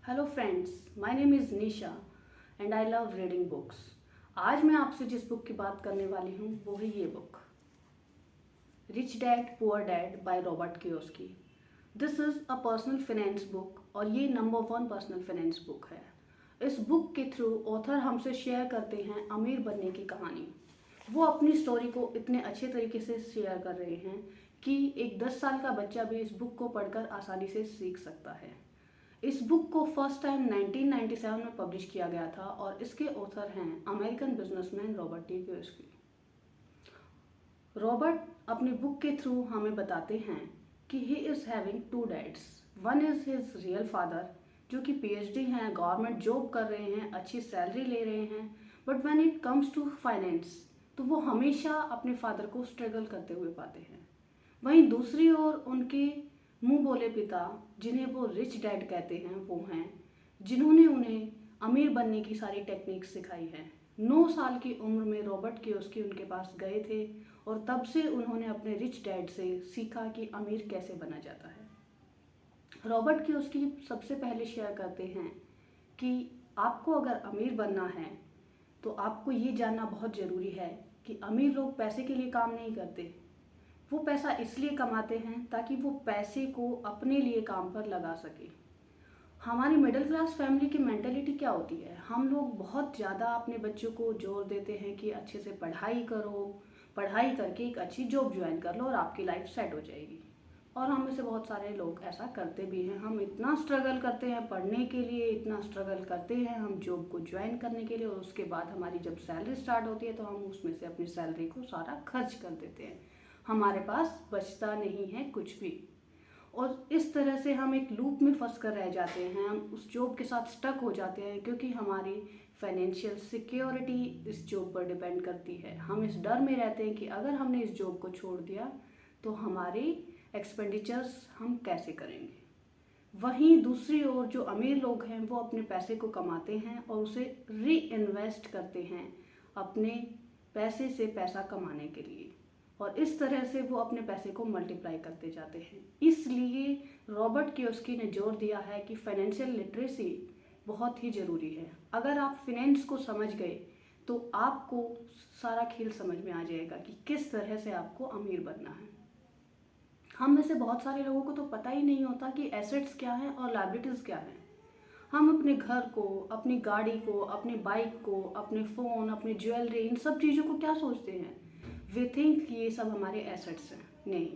Hello friends, my name is Nisha and I love reading books. आज मैं आपसे जिस बुक की बात करने वाली हूँ वो है ये book, rich dad poor dad by Robert Kiyosaki. This is a personal finance book और ये नंबर 1 पर्सनल फाइनेंस बुक है। इस बुक के थ्रू ऑथर हमसे शेयर करते हैं अमीर बनने की कहानी। वो अपनी स्टोरी को इतने अच्छे तरीके से शेयर कर रहे हैं कि एक 10 साल का बच्चा भी इस बुक को पढ़कर आसानी से सीख सकता है। इस बुक को फर्स्ट टाइम 1997 में पब्लिश किया गया था और इसके ऑथर हैं American businessman Robert T Kiyosaki. Robert अपनी बुक के थ्रू हमें बताते हैं कि he is having 2 dads. One is his real father जो कि पीएचडी हैं, गवर्नमेंट जॉब कर रहे हैं, अच्छी सैलरी ले रहे हैं, but when it comes to finance तो वो हमेशा अपने फादर को स्ट्रगल करते हुए पाते हैं। वहीं दूसरी ओर उनके मुंह बोले पिता, जिन्हें वो रिच डैड कहते हैं, वो हैं जिन्होंने उन्हें अमीर बनने की सारी टेक्निक सिखाई है। 9 साल की उम्र में रॉबर्ट कियोसाकी उनके पास गए थे और तब से उन्होंने अपने रिच डैड से सीखा कि अमीर कैसे बना जाता है। रॉबर्ट कियोसाकी सबसे पहले शेयर करते हैं कि आपको अगर अमीर बनना है तो आपको ये जानना बहुत ज़रूरी है कि अमीर लोग पैसे के लिए काम नहीं करते। वो पैसा इसलिए कमाते हैं ताकि वो पैसे को अपने लिए काम पर लगा सके। हमारी मिडिल क्लास फैमिली की मेंटेलिटी क्या होती है? हम लोग बहुत ज़्यादा अपने बच्चों को जोर देते हैं कि अच्छे से पढ़ाई करो, पढ़ाई करके एक अच्छी जॉब ज्वाइन कर लो और आपकी लाइफ सेट हो जाएगी। और हम में से बहुत सारे लोग ऐसा करते भी हैं। हम इतना स्ट्रगल करते हैं पढ़ने के लिए, इतना स्ट्रगल करते हैं हम जॉब को ज्वाइन करने के लिए, और उसके बाद हमारी जब सैलरी स्टार्ट होती है तो हम उसमें से अपनी सैलरी को सारा खर्च कर देते हैं। हमारे पास बचता नहीं है कुछ भी, और इस तरह से हम एक लूप में फंस कर रह जाते हैं। हम उस जॉब के साथ स्टक हो जाते हैं क्योंकि हमारी फाइनेंशियल सिक्योरिटी इस जॉब पर डिपेंड करती है। हम इस डर में रहते हैं कि अगर हमने इस जॉब को छोड़ दिया तो हमारे एक्सपेंडिचर्स हम कैसे करेंगे। वहीं दूसरी ओर जो अमीर लोग हैं वो अपने पैसे को कमाते हैं और उसे री इन्वेस्ट करते हैं अपने पैसे से पैसा कमाने के लिए, और इस तरह से वो अपने पैसे को मल्टीप्लाई करते जाते हैं। इसलिए रॉबर्ट कियोसाकी ने जोर दिया है कि फाइनेंशियल लिटरेसी बहुत ही ज़रूरी है। अगर आप फिनेंस को समझ गए तो आपको सारा खेल समझ में आ जाएगा कि किस तरह से आपको अमीर बनना है। हम में से बहुत सारे लोगों को तो पता ही नहीं होता कि एसेट्स क्या हैं और लायबिलिटीज़ क्या हैं। हम अपने घर को, अपनी गाड़ी को, अपनी बाइक को, अपने फ़ोन, अपनी ज्वेलरी, इन सब चीज़ों को क्या सोचते हैं? वी थिंक ये सब हमारे एसेट्स हैं। नहीं,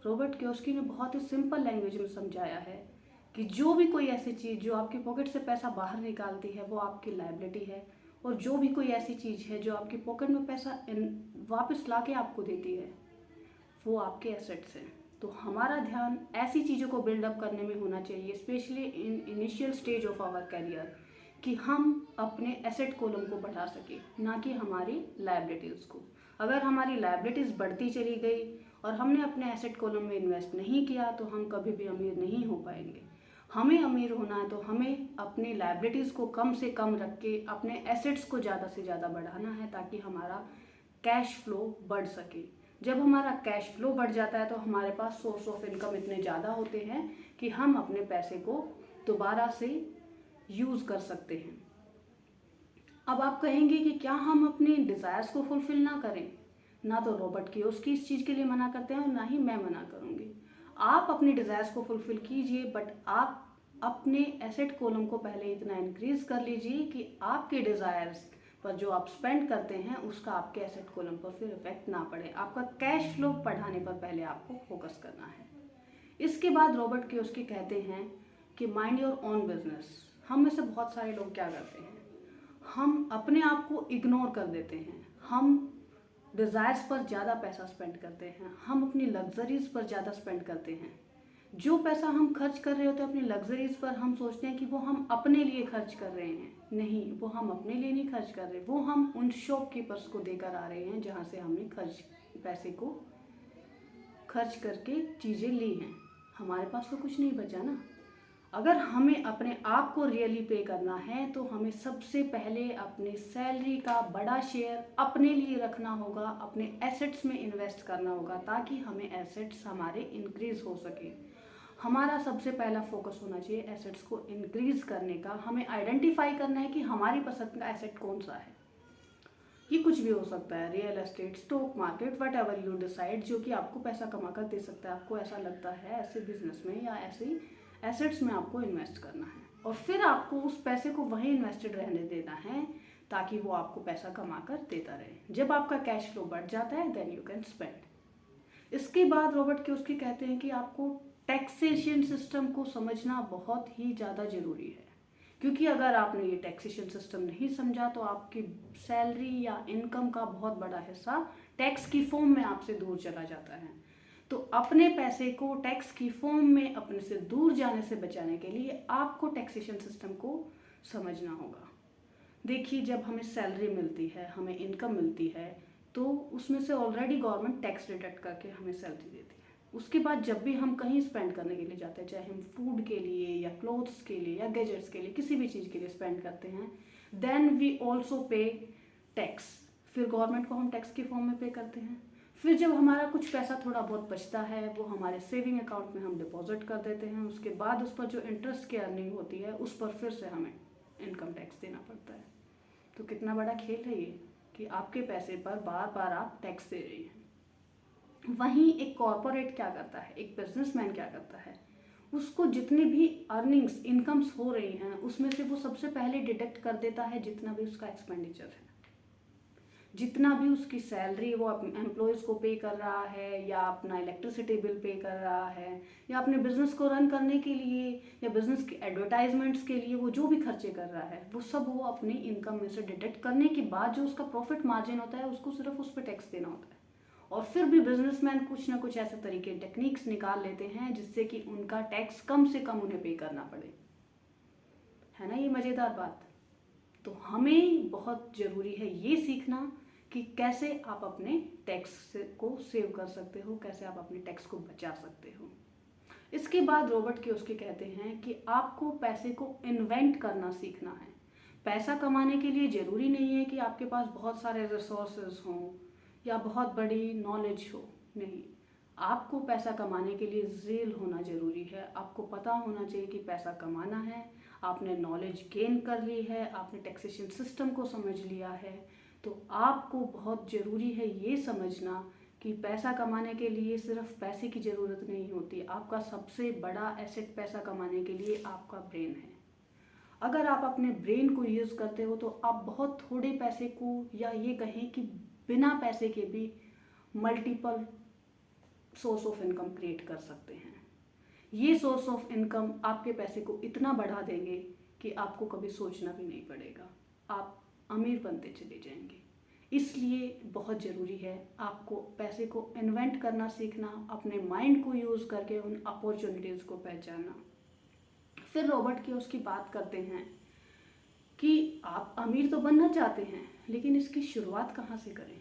रॉबर्ट कियोसाकी ने बहुत ही सिंपल लैंग्वेज में समझाया है कि जो भी कोई ऐसी चीज़ जो आपकी पॉकेट से पैसा बाहर निकालती है वो आपकी लायबिलिटी है, और जो भी कोई ऐसी चीज़ है जो आपकी पॉकेट में पैसा वापस ला के आपको देती है वो आपके एसेट्स हैं। तो हमारा ध्यान ऐसी चीज़ों को बिल्डअप करने में होना चाहिए, specially in initial stage of our career, कि हम अपने एसेट कॉलम को बढ़ा सकें, ना कि हमारी लायबिलिटीज़ को। अगर हमारी लायबिलिटीज़ बढ़ती चली गई और हमने अपने एसेट कॉलम में इन्वेस्ट नहीं किया तो हम कभी भी अमीर नहीं हो पाएंगे। हमें अमीर होना है तो हमें अपनी लायबिलिटीज़ को कम से कम रख के अपने एसेट्स को ज़्यादा से ज़्यादा बढ़ाना है ताकि हमारा कैश फ्लो बढ़ सके। जब हमारा कैश फ्लो बढ़ जाता है तो हमारे पास सोर्स ऑफ इनकम इतने ज़्यादा होते हैं कि हम अपने पैसे को दोबारा से यूज़ कर सकते हैं। अब आप कहेंगे कि क्या हम अपने डिज़ायर्स को फुलफिल ना करें? ना तो रॉबर्ट कियोसाकी इस चीज़ के लिए मना करते हैं और ना ही मैं मना करूँगी। आप अपने डिज़ायर्स को फुलफिल कीजिए, बट आप अपने एसेट कॉलम को पहले इतना इंक्रीज कर लीजिए कि आपके डिज़ायर्स पर जो आप स्पेंड करते हैं उसका आपके एसेट कॉलम पर फिर इफेक्ट ना पड़े। आपका कैश फ्लो बढ़ाने पर पहले आपको फोकस करना है। इसके बाद रॉबर्ट कियोसाकी कहते हैं कि माइंड योर ओन बिजनेस। हम में से बहुत सारे लोग क्या करते हैं, हम अपने आप को इग्नोर कर देते हैं। हम डिज़ायर्स पर ज़्यादा पैसा स्पेंड करते हैं, हम अपनी लग्जरीज़ पर ज़्यादा स्पेंड करते हैं। जो पैसा हम खर्च कर रहे होते हैं अपनी लग्जरीज़ पर, हम सोचते हैं कि वो हम अपने लिए खर्च कर रहे हैं। नहीं, वो हम अपने लिए नहीं खर्च कर रहे, वो हम उन शॉपकीपर्स को देकर आ रहे हैं जहाँ से हमने पैसे को खर्च करके चीज़ें ली हैं। हमारे पास तो कुछ नहीं बचा ना। अगर हमें अपने आप को रियली पे करना है तो हमें सबसे पहले अपने सैलरी का बड़ा शेयर अपने लिए रखना होगा, अपने एसेट्स में इन्वेस्ट करना होगा ताकि हमें एसेट्स हमारे इंक्रीज हो सके। हमारा सबसे पहला फोकस होना चाहिए एसेट्स को इंक्रीज करने का। हमें आइडेंटिफाई करना है कि हमारी पसंद का एसेट कौन सा है। ये कुछ भी हो सकता है, real estate, stock market, what ever you decide, जो कि आपको पैसा कमा कर दे सकता है। आपको ऐसा लगता है ऐसे बिजनेस में या ऐसे एसेट्स में आपको इन्वेस्ट करना है, और फिर आपको उस पैसे को वहीं इन्वेस्टेड रहने देना है ताकि वो आपको पैसा कमा कर देता रहे। जब आपका कैश फ्लो बढ़ जाता है देन यू कैन स्पेंड। इसके बाद रॉबर्ट कियोसाकी कहते हैं कि आपको टैक्सेशन सिस्टम को समझना बहुत ही ज़्यादा ज़रूरी है, क्योंकि अगर आपने ये टैक्सेशन सिस्टम नहीं समझा तो आपकी सैलरी या इनकम का बहुत बड़ा हिस्सा टैक्स की फॉर्म में आपसे दूर चला जाता है। तो अपने पैसे को टैक्स की फॉर्म में अपने से दूर जाने से बचाने के लिए आपको टैक्सेशन सिस्टम को समझना होगा। देखिए, जब हमें सैलरी मिलती है, हमें इनकम मिलती है, तो उसमें से ऑलरेडी गवर्नमेंट टैक्स डिडक्ट करके हमें सैलरी देती है। उसके बाद जब भी हम कहीं स्पेंड करने के लिए जाते हैं, चाहे हम फूड के लिए या क्लोथ्स के लिए या गैजेट्स के लिए, किसी भी चीज़ के लिए स्पेंड करते हैं, then we also pay tax. फिर गवर्नमेंट को हम टैक्स के फॉर्म में पे करते हैं। फिर जब हमारा कुछ पैसा थोड़ा बहुत बचता है वो हमारे सेविंग अकाउंट में हम डिपॉजिट कर देते हैं। उसके बाद उस पर जो इंटरेस्ट की अर्निंग होती है उस पर फिर से हमें इनकम टैक्स देना पड़ता है। तो कितना बड़ा खेल है ये कि आपके पैसे पर बार बार आप टैक्स दे रही हैं। वहीं एक कॉरपोरेट क्या करता है, एक बिजनेसमैन क्या करता है, उसको जितनी भी अर्निंग्स इनकम्स हो रही हैं उसमें से वो सबसे पहले डिडक्ट कर देता है जितना भी उसका एक्सपेंडिचर है, जितना भी उसकी सैलरी वो एम्प्लॉयज़ को पे कर रहा है या अपना इलेक्ट्रिसिटी बिल पे कर रहा है या अपने बिजनेस को रन करने के लिए या बिजनेस के एडवर्टाइजमेंट्स के लिए वो जो भी खर्चे कर रहा है वो सब वो अपनी इनकम में से डिडक्ट करने के बाद जो उसका प्रॉफिट मार्जिन होता है उसको सिर्फ उस पर टैक्स देना होता है। और फिर भी बिजनेसमैन कुछ ना कुछ ऐसे तरीके टेक्निक्स निकाल लेते हैं जिससे कि उनका टैक्स कम से कम उन्हें पे करना पड़े। है ना ये मज़ेदार बात। तो हमें बहुत ज़रूरी है ये सीखना कि कैसे आप अपने टैक्स को सेव कर सकते हो, कैसे आप अपने टैक्स को बचा सकते हो। इसके बाद रॉबर्ट कियोसाकी कहते हैं कि आपको पैसे को इन्वेंट करना सीखना है। पैसा कमाने के लिए ज़रूरी नहीं है कि आपके पास बहुत सारे रिसोर्सेज हों या बहुत बड़ी नॉलेज हो, नहीं। आपको पैसा कमाने के लिए ज़ेल होना ज़रूरी है। आपको पता होना चाहिए कि पैसा कमाना है, आपने नॉलेज गेन कर ली है, आपने टैक्सेशन सिस्टम को समझ लिया है, तो आपको बहुत ज़रूरी है ये समझना कि पैसा कमाने के लिए सिर्फ पैसे की ज़रूरत नहीं होती। आपका सबसे बड़ा एसेट पैसा कमाने के लिए आपका ब्रेन है। अगर आप अपने ब्रेन को यूज़ करते हो तो आप बहुत थोड़े पैसे को या ये कहें कि बिना पैसे के भी multiple source of income create कर सकते हैं। ये सोर्स ऑफ इनकम आपके पैसे को इतना बढ़ा देंगे कि आपको कभी सोचना भी नहीं पड़ेगा, आप अमीर बनते चले जाएंगे। इसलिए बहुत ज़रूरी है आपको पैसे को इन्वेंट करना सीखना, अपने माइंड को यूज़ करके उन अपॉर्चुनिटीज़ को पहचानना। फिर रॉबर्ट की उसकी बात करते हैं कि आप अमीर तो बनना चाहते हैं लेकिन इसकी शुरुआत कहाँ से करें।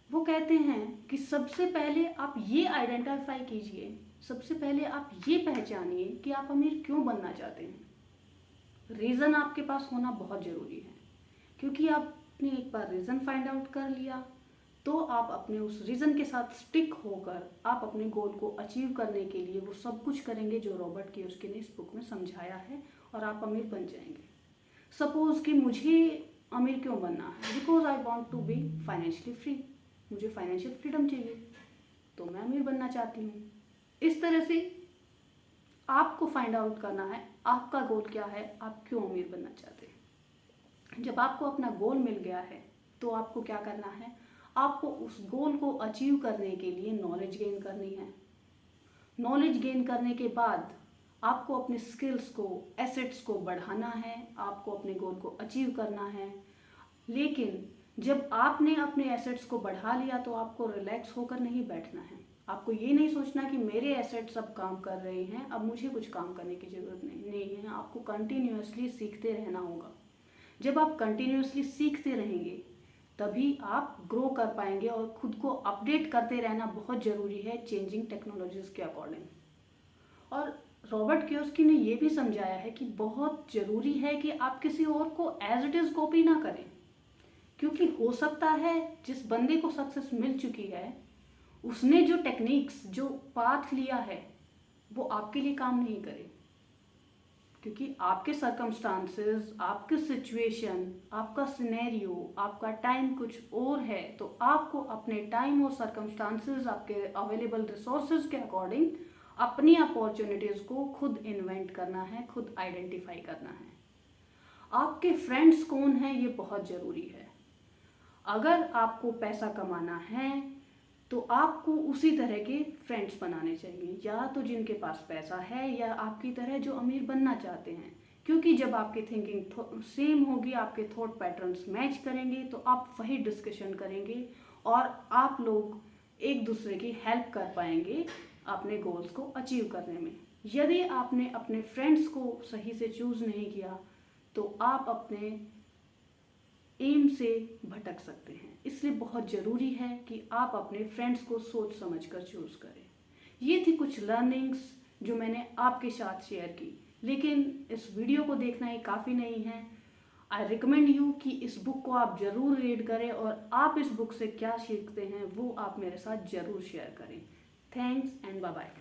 वो कहते हैं कि सबसे पहले आप ये आइडेंटिफाई कीजिए, सबसे पहले आप ये पहचानिए कि आप अमीर क्यों बनना चाहते हैं। रीज़न आपके पास होना बहुत ज़रूरी है, क्योंकि आपने एक बार रीज़न फाइंड आउट कर लिया तो आप अपने उस रीज़न के साथ स्टिक होकर आप अपने गोल को अचीव करने के लिए वो सब कुछ करेंगे जो रॉबर्ट कियोसाकी ने इस बुक में समझाया है, और आप अमीर बन जाएंगे। सपोज़ कि मुझे अमीर क्यों बनना है, because I want to be financially free, मुझे फाइनेंशियल फ्रीडम चाहिए तो मैं अमीर बनना चाहती हूँ। इस तरह से आपको फाइंड आउट करना है आपका गोल क्या है, आप क्यों अमीर बनना चाहते हैं। जब आपको अपना गोल मिल गया है तो आपको क्या करना है, आपको उस गोल को अचीव करने के लिए नॉलेज गेन करनी है। नॉलेज गेन करने के बाद आपको अपने स्किल्स को, एसेट्स को बढ़ाना है, आपको अपने गोल को अचीव करना है। लेकिन जब आपने अपने एसेट्स को बढ़ा लिया तो आपको रिलैक्स होकर नहीं बैठना है। आपको ये नहीं सोचना कि मेरे एसेट्स अब काम कर रहे हैं, अब मुझे कुछ काम करने की ज़रूरत नहीं है। आपको कंटिन्यूअसली सीखते रहना होगा। जब आप कंटिन्यूअसली सीखते रहेंगे तभी आप ग्रो कर पाएंगे, और खुद को अपडेट करते रहना बहुत ज़रूरी है चेंजिंग टेक्नोलॉजीज़ के अकॉर्डिंग। और रॉबर्ट कियोसाकी ने ये भी समझाया है कि बहुत ज़रूरी है कि आप किसी और को एज इट इज़ कॉपी ना करें, क्योंकि हो सकता है जिस बंदे को सक्सेस मिल चुकी है उसने जो टेक्निक्स, जो पाथ लिया है वो आपके लिए काम नहीं करे, क्योंकि आपके सर्कमस्टांसेस, आपकी सिचुएशन, आपका सिनेरियो, आपका टाइम कुछ और है। तो आपको अपने टाइम और सर्कमस्टांसेस, आपके अवेलेबल रिसोर्सेज के अकॉर्डिंग अपनी अपॉर्चुनिटीज़ को खुद इन्वेंट करना है, खुद आइडेंटिफाई करना है। आपके फ्रेंड्स कौन हैं ये बहुत ज़रूरी है। अगर आपको पैसा कमाना है तो आपको उसी तरह के फ्रेंड्स बनाने चाहिए, या तो जिनके पास पैसा है या आपकी तरह जो अमीर बनना चाहते हैं। क्योंकि जब आपकी थिंकिंग सेम होगी, आपके थॉट पैटर्न्स मैच करेंगे, तो आप वही डिस्कशन करेंगे और आप लोग एक दूसरे की हेल्प कर पाएंगे अपने गोल्स को अचीव करने में। यदि आपने अपने फ्रेंड्स को सही से चूज़ नहीं किया तो आप अपने एम से भटक सकते हैं। इसलिए बहुत ज़रूरी है कि आप अपने फ्रेंड्स को सोच समझ कर चूज़ करें। ये थी कुछ लर्निंग्स जो मैंने आपके साथ शेयर की, लेकिन इस वीडियो को देखना ही काफ़ी नहीं है। आई रिकमेंड यू कि इस बुक को आप ज़रूर रीड करें और आप इस बुक से क्या सीखते हैं वो आप मेरे साथ ज़रूर शेयर करें। Thanks and bye bye.